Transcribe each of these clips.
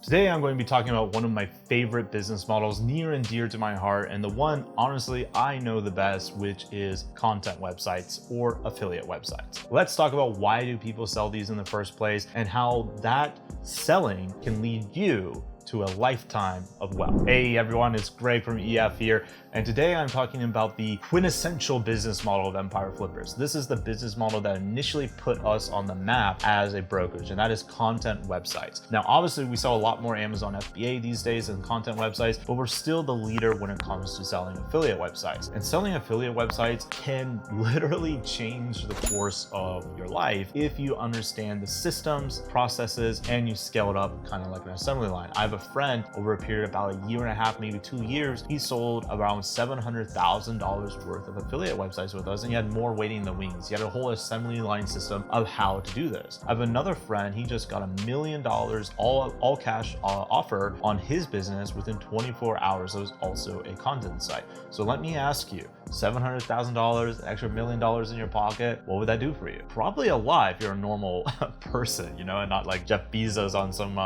Today, I'm going to be talking about one of my favorite business models, near and dear to my heart, and the one, honestly, I know the best, which is content websites or affiliate websites. Let's talk about why do people sell these in the first place and how that selling can lead you to a lifetime of wealth. Hey everyone, it's Greg from EF here, and today I'm talking about the quintessential business model of Empire Flippers. This is the business model that initially put us on the map as a brokerage, and that is content websites. Now, obviously, we sell a lot more Amazon FBA these days than content websites, but we're still the leader when it comes to selling affiliate websites. And selling affiliate websites can literally change the course of your life if you understand the systems, processes, and you scale it up kind of like an assembly line. I have a friend over a period of about a year and a half, maybe 2 years, he sold around $700,000 worth of affiliate websites with us, and he had more waiting in the wings. He had a whole assembly line system of how to do this. I have another friend, he just got $1 million all cash offer on his business within 24 hours. It was also a content site. So let me ask you, $700,000, an extra $1 million in your pocket, what would that do for you? Probably a lot if you're a normal person, and not like Jeff Bezos on some,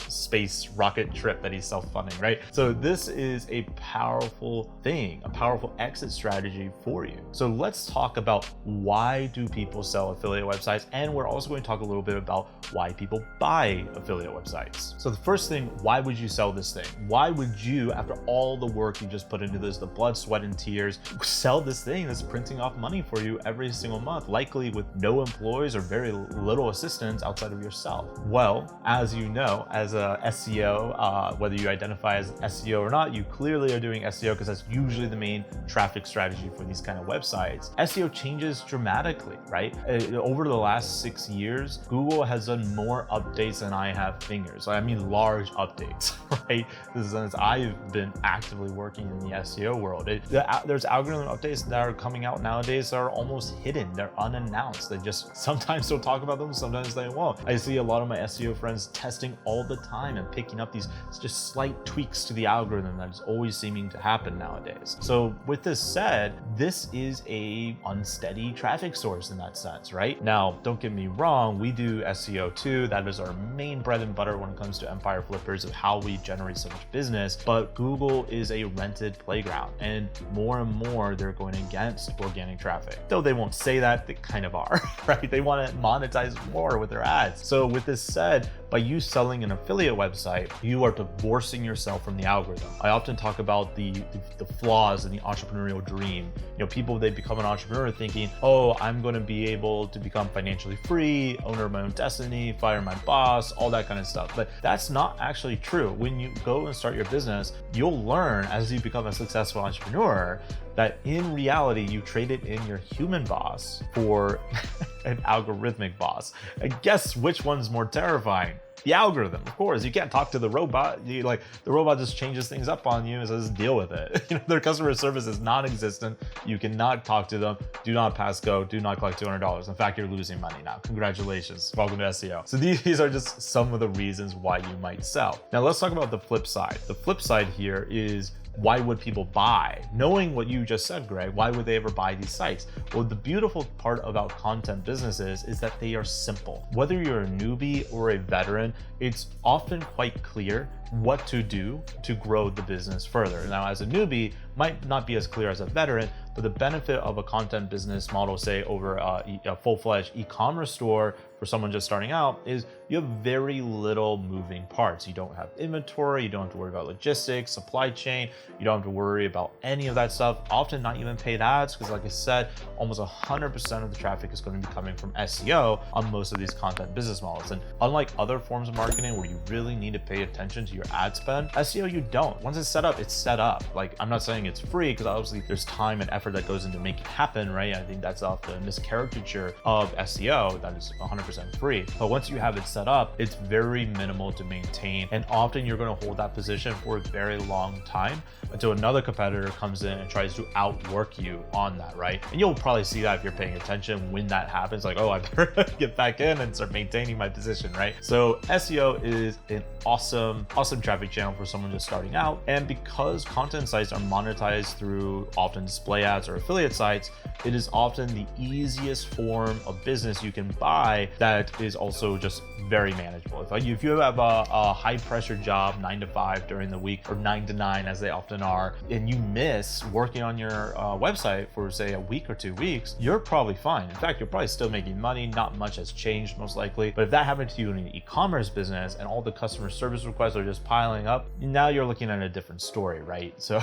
space rocket trip that he's self-funding, right? So this is a powerful thing, a powerful exit strategy for you. So let's talk about why do people sell affiliate websites, and we're also going to talk a little bit about why people buy affiliate websites. So the first thing, why would you sell this thing? Why would you, after all the work you just put into this, the blood, sweat, and tears, sell this thing that's printing off money for you every single month, likely with no employees or very little assistance outside of yourself? Well, as you know, as a SEO, whether you identify as SEO or not, you clearly are doing SEO because that's usually the main traffic strategy for these kind of websites. SEO changes dramatically, right? Over the last 6 years, Google has done more updates than I have fingers. I mean, large updates, right? Since I've been actively working in the SEO world. There's algorithm updates that are coming out nowadays that are almost hidden. They're unannounced. They just sometimes don't talk about them, sometimes they won't. I see a lot of my SEO friends testing all the time and picking up these just slight tweaks to the algorithm that is always seeming to happen nowadays. So with this said, this is a unsteady traffic source in that sense, right? Now, don't get me wrong, we do SEO too. That is our main bread and butter when it comes to Empire Flippers of how we generate so much business. But Google is a rented playground, and more and more they're going against organic traffic. Though they won't say that, they kind of are, right? They want to monetize more with their ads. So with this said, by you selling an affiliate website, you are divorcing yourself from the algorithm. I often talk about the flaws in the entrepreneurial dream. People, they become an entrepreneur thinking, oh, I'm going to be able to become financially free, owner of my own destiny, fire my boss, all that kind of stuff. But that's not actually true. When you go and start your business, you'll learn as you become a successful entrepreneur that in reality, you traded in your human boss for an algorithmic boss. And guess which one's more terrifying? The algorithm, of course. You can't talk to the robot. The robot just changes things up on you and says, deal with it. Their customer service is non-existent. You cannot talk to them. Do not pass go. Do not collect $200. In fact, you're losing money now. Congratulations. Welcome to SEO. So these are just some of the reasons why you might sell. Now let's talk about the flip side. The flip side here is, why would people buy? Knowing what you just said, Greg, why would they ever buy these sites? Well, the beautiful part about content businesses is that they are simple. Whether you're a newbie or a veteran, it's often quite clear what to do to grow the business further. Now, as a newbie, might not be as clear as a veteran, but the benefit of a content business model, say over a full-fledged e-commerce store for someone just starting out, is you have very little moving parts. You don't have inventory, you don't have to worry about logistics, supply chain, you don't have to worry about any of that stuff, often not even paid ads, because like I said, almost 100% of the traffic is going to be coming from SEO on most of these content business models. And unlike other forms of marketing where you really need to pay attention to your ad spend, SEO you don't. Once it's set up, it's set up. Like, I'm not saying it's free, because obviously there's time and effort that goes into making it happen, right? I think that's off the miscaricature of SEO, that is 100% free. But once you have it set up, it's very minimal to maintain, and often you're going to hold that position for a very long time until another competitor comes in and tries to outwork you on that, right? And you'll probably see that if you're paying attention when that happens, like, oh, I better get back in and start maintaining my position, right? So SEO is an awesome traffic channel for someone just starting out. And because content sites are monetized through often display ads or affiliate sites, it is often the easiest form of business you can buy that is also just very manageable. If you have a high pressure job 9 to 5 during the week, or 9 to 9 as they often are, and you miss working on your website for say a week or 2 weeks, you're probably fine. In fact, you're probably still making money. Not much has changed most likely. But if that happened to you in an e-commerce business and all the customer service requests are just piling up, now you're looking at a different story, right? So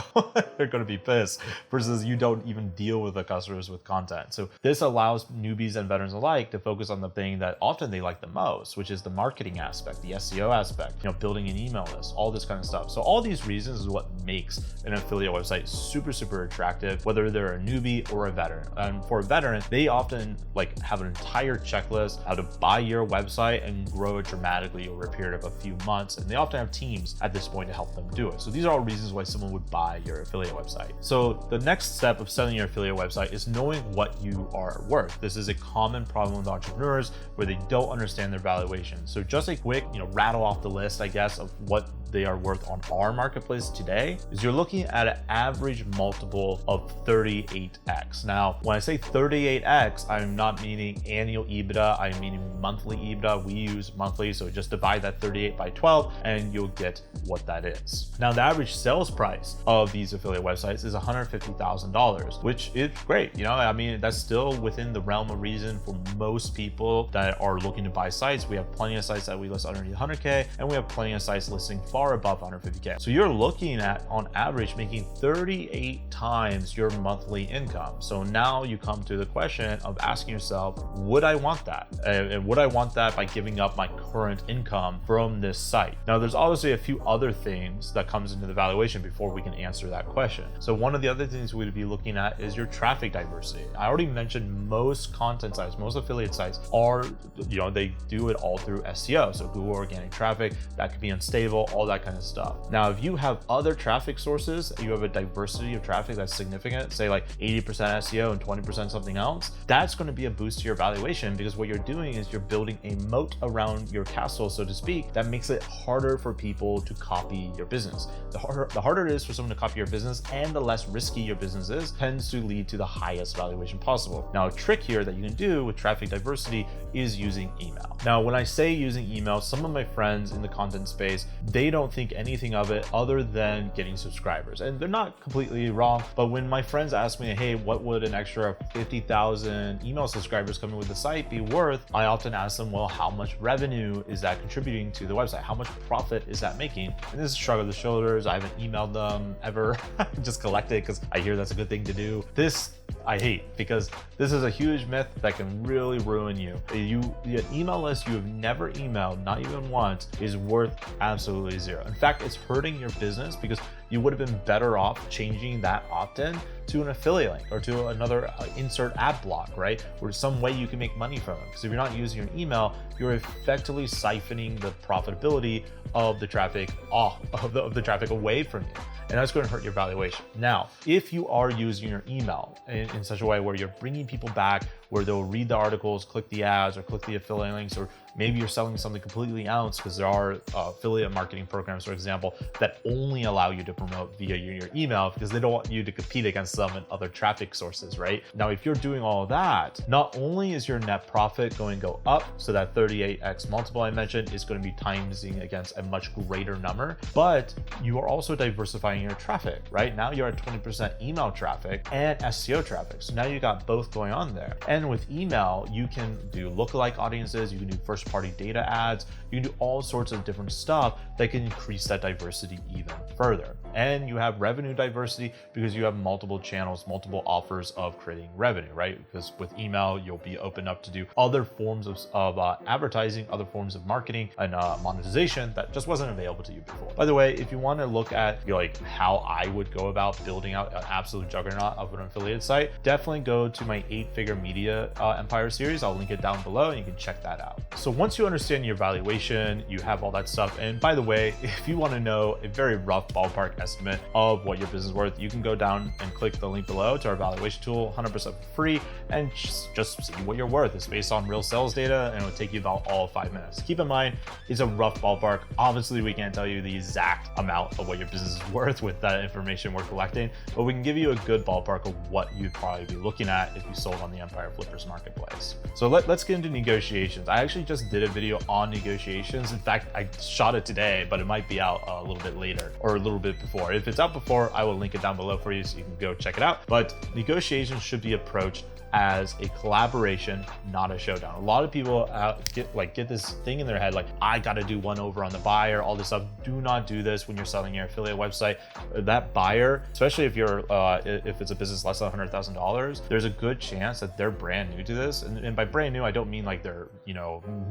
they're going to be pissed versus you don't even deal with the customers with content. So this allows newbies and veterans alike to focus on the thing that often they like the most, which is the marketing aspect, the SEO aspect, building an email list, all this kind of stuff. So all these reasons is what makes an affiliate website super attractive, whether they're a newbie or a veteran. And for a veteran, they often have an entire checklist how to buy your website and grow it dramatically over a period of a few months. And they often have teams at this point to help them do it. So these are all reasons why someone would buy your affiliate website. So the next step of selling your affiliate website is knowing what you are worth. This is a common problem with entrepreneurs where they don't understand their valuation. So just a quick, rattle off the list, I guess, of what they are worth on our marketplace today is you're looking at an average multiple of 38x. Now, when I say 38x, I'm not meaning annual EBITDA, I'm meaning monthly EBITDA. We use monthly, so just divide that 38 by 12 and you'll get what that is. Now, the average sales price of these affiliate websites is $150,000, which is great. That's still within the realm of reason for most people that are looking to buy sites. We have plenty of sites that we list underneath 100K, and we have plenty of sites listing far above 150K. So you're looking at, on average, making 38 times your monthly income. So now you come to the question of asking yourself, would I want that? And would I want that by giving up my current income from this site? Now, there's obviously a few other things that comes into the valuation before we can answer that question. So one of the other things we'd be looking at is your traffic diversity. I already mentioned most content sites, most affiliate sites are, they do it all through SEO. So Google organic traffic, that could be unstable, all that kind of stuff. Now, if you have other traffic sources, you have a diversity of traffic that's significant, say 80% SEO and 20% something else, that's going to be a boost to your valuation, because what you're doing is you're building a moat around your castle, so to speak, that makes it harder for people to copy your business. The harder it is for someone to copy your business, and the less risky your business is, tends to lead to the highest valuation possible. Now, a trick here that you can do with traffic diversity is using email. Now, when I say using email, some of my friends in the content space, they don't think anything of it other than getting subscribers. And they're not completely wrong, but when my friends ask me, hey, what would an extra 50,000 email subscribers coming with the site be worth? I often ask them, well, how much revenue is that contributing to the website? How much profit is that making? And this is a shrug of the shoulders. I haven't emailed them ever. Just collect it because I hear that's a good thing to do. This I hate, because this is a huge myth that can really ruin you. An email list you have never emailed, not even once, is worth absolutely zero. In fact, it's hurting your business because you would have been better off changing that opt-in to an affiliate link or to another insert ad block, right? Or some way you can make money from it. Because if you're not using your email, you're effectively siphoning the profitability of the traffic of the traffic away from you. And that's going to hurt your valuation. Now, if you are using your email in such a way where you're bringing people back, where they'll read the articles, click the ads, or click the affiliate links, or maybe you're selling something completely else, because there are affiliate marketing programs, for example, that only allow you to promote via your email because they don't want you to compete against them and other traffic sources, right? Now, if you're doing all of that, not only is your net profit going to go up, so that 38x multiple I mentioned is going to be timesing against a much greater number, but you are also diversifying your traffic, right? Now you're at 20% email traffic and SEO traffic. So now you got both going on there. And with email, you can do lookalike audiences, you can do first-party data ads, you can do all sorts of different stuff that can increase that diversity even further. And you have revenue diversity because you have multiple channels, multiple offers of creating revenue, right? Because with email, you'll be open up to do other forms of advertising, other forms of marketing and monetization that just wasn't available to you before. By the way, if you want to look at how I would go about building out an absolute juggernaut of an affiliate site, definitely go to my 8-figure media empire series. I'll link it down below and you can check that out. So once you understand your valuation, you have all that stuff. And by the way, if you want to know a very rough rough ballpark estimate of what your business is worth, you can go down and click the link below to our valuation tool, 100% free, and just see what you're worth. It's based on real sales data, and it will take you about all 5 minutes. Keep in mind, it's a rough ballpark. Obviously, we can't tell you the exact amount of what your business is worth with that information we're collecting, but we can give you a good ballpark of what you'd probably be looking at if you sold on the Empire Flippers marketplace. So let's get into negotiations. I actually just did a video on negotiations. In fact, I shot it today, but it might be out a little bit later or a little bit before. If it's out before, I will link it down below for you so you can go check it out. But negotiations should be approached as a collaboration, not a showdown. A lot of people get this thing in their head, like, I got to do one over on the buyer, all this stuff. Do not do this when you're selling your affiliate website. That buyer, especially if you're if it's a business less than $100,000, there's a good chance that they're brand new to this. And by brand new, I don't mean like they're,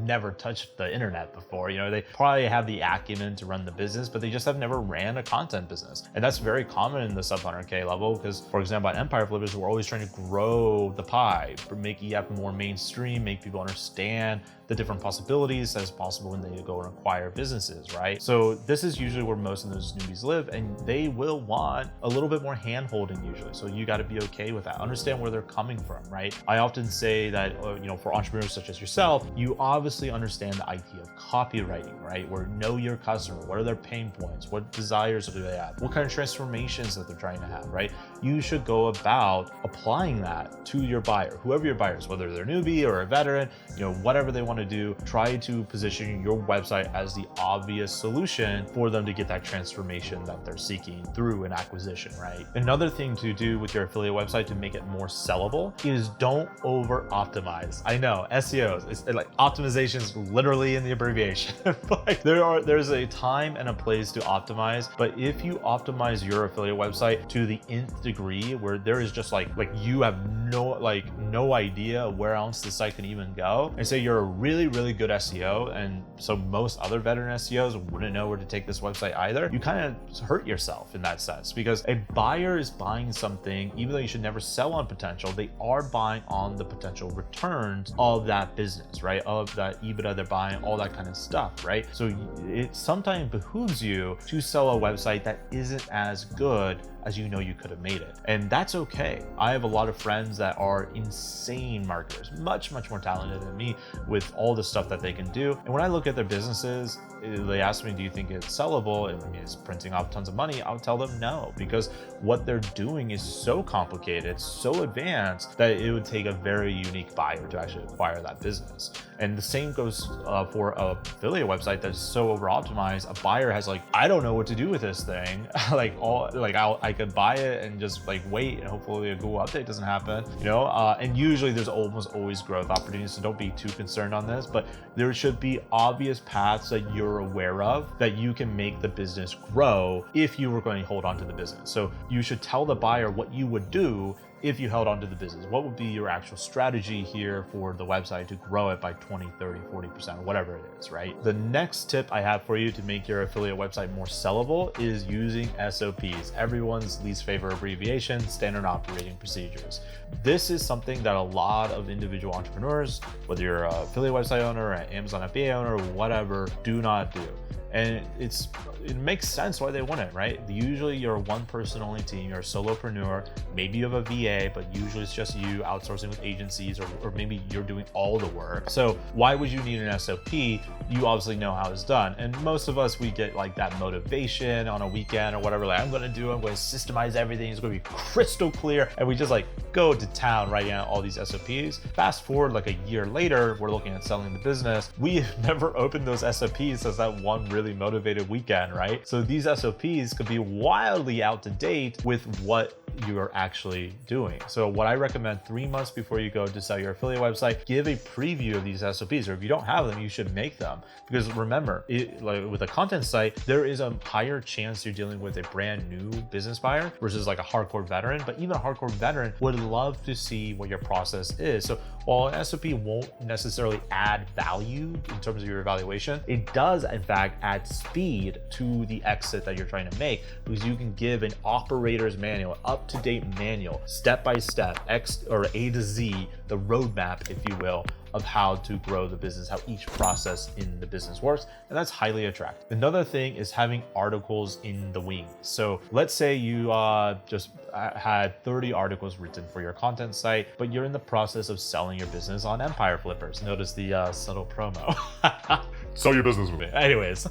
never touched the internet before. They probably have the acumen to run the business, but they just have never ran a content business. And that's very common in the sub 100K level, because for example, at Empire Flippers, we're always trying to grow the pie, make EF more mainstream, make people understand the different possibilities as possible when they go and acquire businesses, right? So this is usually where most of those newbies live, and they will want a little bit more hand-holding usually. So you got to be okay with that. Understand where they're coming from, right? I often say that, for entrepreneurs such as yourself, you obviously understand the idea of copywriting, right? Where know your customer, what are their pain points? What desires do they have? What kind of transformations that they're trying to have, right? You should go about applying that to your buyer, whoever your buyer is, whether they're a newbie or a veteran, whatever they want to do, try to position your website as the obvious solution for them to get that transformation that they're seeking through an acquisition, right? Another thing to do with your affiliate website to make it more sellable is don't over optimize. I know SEOs, it's like optimizations literally in the abbreviation. Like there's a time and a place to optimize, but if you optimize your affiliate website to the nth degree, where there is just like you have no idea where else the site can even go, and say you're a really good SEO, and so most other veteran SEOs wouldn't know where to take this website either, you kind of hurt yourself in that sense, because a buyer is buying something, even though you should never sell on potential, they are buying on the potential returns of that business, right? Of that EBITDA they're buying, all that kind of stuff, right? So it sometimes behooves you to sell a website that isn't as good as you could have made it. And that's okay. I have a lot of friends that are insane marketers, much more talented than me with all the stuff that they can do. And when I look at their businesses, they ask me, do you think it's sellable? And it's printing off tons of money. I'll tell them no, because what they're doing is so complicated, so advanced, that it would take a very unique buyer to actually acquire that business. And the same goes for an affiliate website that's so over optimized. A buyer has I don't know what to do with this thing. I could buy it and just wait, and hopefully a Google update doesn't happen, and usually there's almost always growth opportunities, so don't be too concerned on this, but there should be obvious paths that you're aware of that you can make the business grow if you were going to hold on to the business. So you should tell the buyer what you would do if you held onto the business. What would be your actual strategy here for the website to grow it by 20, 30, 40%, whatever it is, right? The next tip I have for you to make your affiliate website more sellable is using SOPs, everyone's least favorite abbreviation, standard operating procedures. This is something that a lot of individual entrepreneurs, whether you're an affiliate website owner or an Amazon FBA owner or whatever, do not do. And it makes sense why they want it, right? Usually you're a one person only team, you're a solopreneur, maybe you have a VA, but usually it's just you outsourcing with agencies, or maybe you're doing all the work. So why would you need an SOP? You obviously know how it's done. And most of us, we get that motivation on a weekend or whatever, I'm going to systemize everything, it's going to be crystal clear. And we just go to town writing out all these SOPs. Fast forward a year later, we're looking at selling the business. We have never opened those SOPs since that one really motivated weekend, right? So these SOPs could be wildly out to date with what you're actually doing. So what I recommend, 3 months before you go to sell your affiliate website, give a preview of these SOPs, or if you don't have them, you should make them. Because remember, with a content site, there is a higher chance you're dealing with a brand new business buyer versus a hardcore veteran. But even a hardcore veteran would love to see what your process is. So while an SOP won't necessarily add value in terms of your evaluation, it does in fact add speed to the exit that you're trying to make, because you can give an operator's manual, up-to-date manual, step by step, X or A to Z, the roadmap, if you will, of how to grow the business, how each process in the business works, and that's highly attractive. Another thing is having articles in the wings. So let's say you just had 30 articles written for your content site, but you're in the process of selling your business on Empire Flippers. Notice the subtle promo. Sell your business with me. Anyways,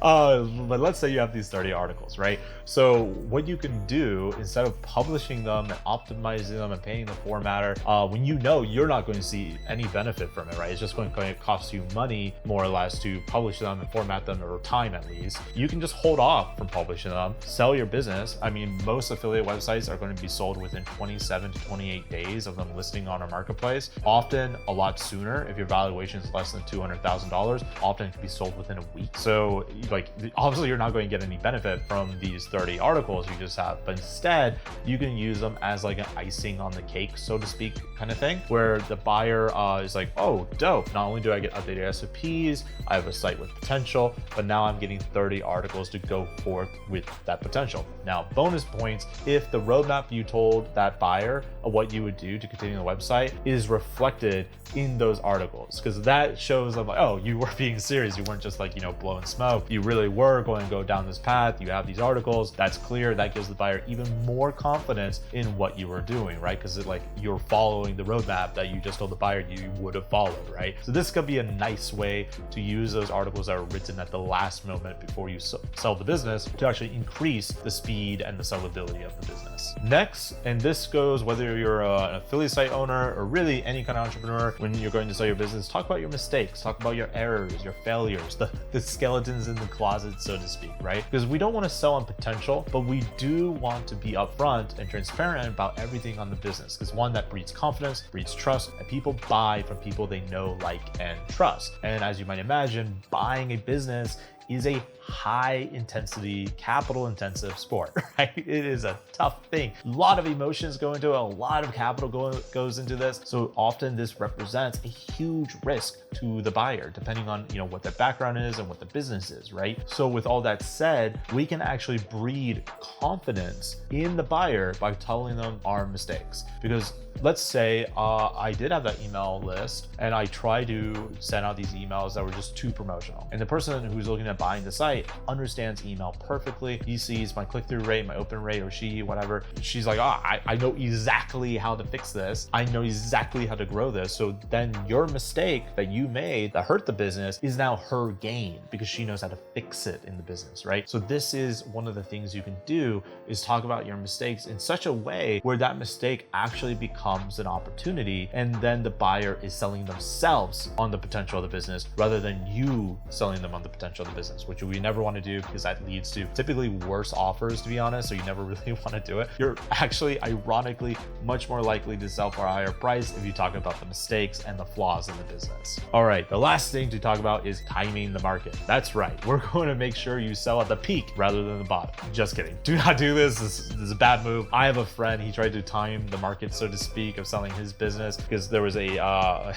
but let's say you have these 30 articles, right? So what you can do, instead of publishing them and optimizing them and paying the formatter, when you know you're not going to see any benefit from it, right? It's just going to cost you money, more or less, to publish them and format them, or time at least. You can just hold off from publishing them, sell your business. I mean, most affiliate websites are going to be sold within 27 to 28 days of them listing on our marketplace. Often a lot sooner if your valuation is less than $200,000. Often it can be sold within a week. So like, obviously you're not going to get any benefit from these 30 articles you just have, but instead you can use them as like an icing on the cake, so to speak, kind of thing, where the buyer is like, oh, dope. Not only do I get updated SOPs, I have a site with potential, but now I'm getting 30 articles to go forth with that potential. Now, bonus points if the roadmap you told that buyer of what you would do to continue the website is reflected in those articles, because that shows them like, oh, you were being serious. You weren't just like, blowing smoke. You really were going to go down this path. You have these articles. That's clear. That gives the buyer even more confidence in what you were doing, right? Because like, you're following the roadmap that you just told the buyer you would have followed, right? So this could be a nice way to use those articles that are written at the last moment before you sell the business to actually increase the speed and the sellability of the business. Next, and this goes whether you're an affiliate site owner or really any kind of entrepreneur, when you're going to sell your business, talk about your mistakes, talk about your errors, your failures, the skeletons in the closet, so to speak, right? Because we don't want to sell on potential, but we do want to be upfront and transparent about everything on the business, because one, that breeds confidence, breeds trust, and people buy from people they know, like, and trust. And as you might imagine, buying a business is a high intensity, capital intensive sport, right? It is a tough thing. A lot of emotions go into it, a lot of capital goes into this. So often this represents a huge risk to the buyer, depending on what their background is and what the business is, right? So with all that said, we can actually breed confidence in the buyer by telling them our mistakes. Because let's say I did have that email list and I tried to send out these emails that were just too promotional. And the person who's looking at buying the site understands email perfectly. He sees my click-through rate, my open rate, or she, whatever. She's like, oh, I know exactly how to fix this. I know exactly how to grow this. So then your mistake that you made that hurt the business is now her gain, because she knows how to fix it in the business, right? So this is one of the things you can do, is talk about your mistakes in such a way where that mistake actually becomes an opportunity, and then the buyer is selling themselves on the potential of the business rather than you selling them on the potential of the business, which we never want to do, because that leads to typically worse offers, to be honest. So you never really want to do it. You're actually, ironically, much more likely to sell for a higher price if you talk about the mistakes and the flaws in the business. All right, the last thing to talk about is timing the market. That's right. We're going to make sure you sell at the peak rather than the bottom. Just kidding. Do not do this. This is a bad move. I have a friend, he tried to time the market, so to speak, of selling his business, because there was a, I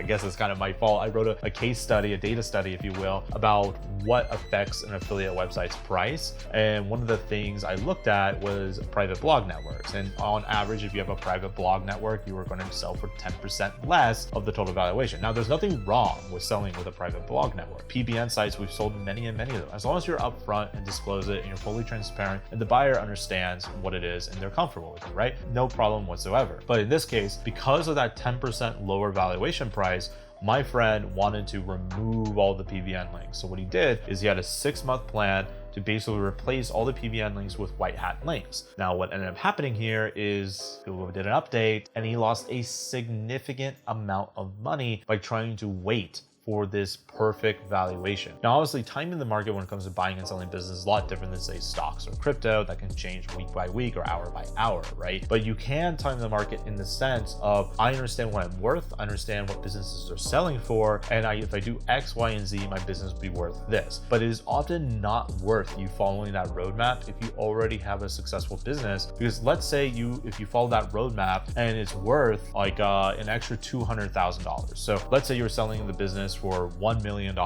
guess it's kind of my fault. I wrote a case study, a data study, if you will, about what affects an affiliate website's price. And one of the things I looked at was private blog networks. And on average, if you have a private blog network, you are going to sell for 10% less of the total valuation. Now, there's nothing wrong with selling with a private blog network. PBN sites, we've sold many and many of them. As long as you're upfront and disclose it and you're fully transparent and the buyer understands what it is and they're comfortable with it, right? No problem whatsoever. But in this case, because of that 10% lower valuation price, my friend wanted to remove all the PBN links. So what he did is he had a 6-month plan to basically replace all the PBN links with white hat links. Now, what ended up happening here is Google did an update and he lost a significant amount of money by trying to wait for this perfect valuation. Now, obviously, timing the market when it comes to buying and selling business is a lot different than, say, stocks or crypto that can change week by week or hour by hour, right? But you can time the market in the sense of, I understand what I'm worth, I understand what businesses are selling for, and if I do X, Y, and Z, my business will be worth this. But it is often not worth you following that roadmap if you already have a successful business, because let's say if you follow that roadmap and it's worth like an extra $200,000. So let's say you're selling the business business for $1 million.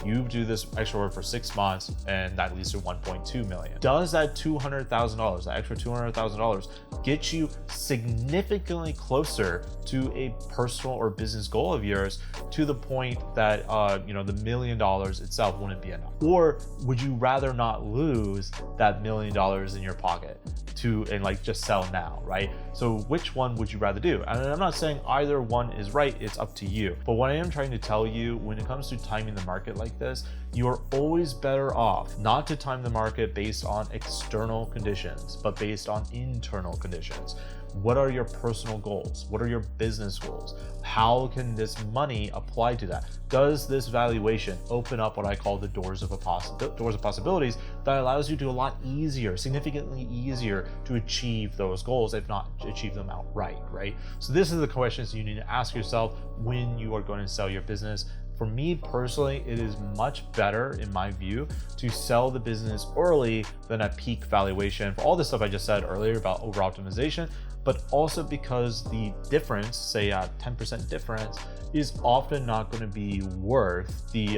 You do this extra work for 6 months, and that leads to 1.2 million. Does that $200,000, that extra $200,000, get you significantly closer to a personal or business goal of yours, to the point that the $1 million itself wouldn't be enough? Or would you rather not lose that $1 million in your pocket and like just sell now, right? So which one would you rather do? And I'm not saying either one is right, it's up to you. But what I am trying to tell you, when it comes to timing the market like this, you are always better off not to time the market based on external conditions, but based on internal conditions. What are your personal goals? What are your business goals? How can this money apply to that? Does this valuation open up what I call the doors of possibilities that allows you to a lot easier, significantly easier to achieve those goals, if not achieve them outright, right? So this is the questions you need to ask yourself when you are going to sell your business. For me personally, it is much better, in my view, to sell the business early than at peak valuation, for all the stuff I just said earlier about over optimization, but also because the difference, say a 10% difference, is often not going to be worth the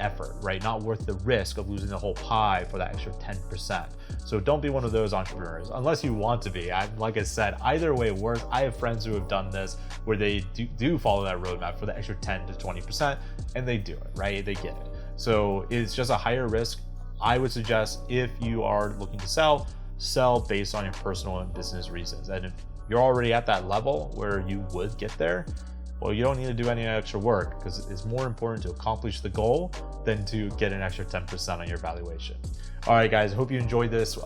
effort, right? Not worth the risk of losing the whole pie for that extra 10%. So don't be one of those entrepreneurs, unless you want to be. Like I said, either way works. I have friends who have done this, where they do follow that roadmap for the extra 10 to 20%, and they do it, right? They get it. So it's just a higher risk. I would suggest, if you are looking to sell based on your personal and business reasons. And if you're already at that level where you would get there, well, you don't need to do any extra work, because it's more important to accomplish the goal than to get an extra 10% on your valuation. All right, guys, I hope you enjoyed this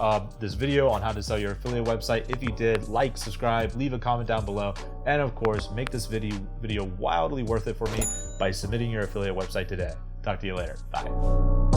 video on how to sell your affiliate website. If you did, like, subscribe, leave a comment down below, and of course, make this video wildly worth it for me by submitting your affiliate website today. Talk to you later. Bye.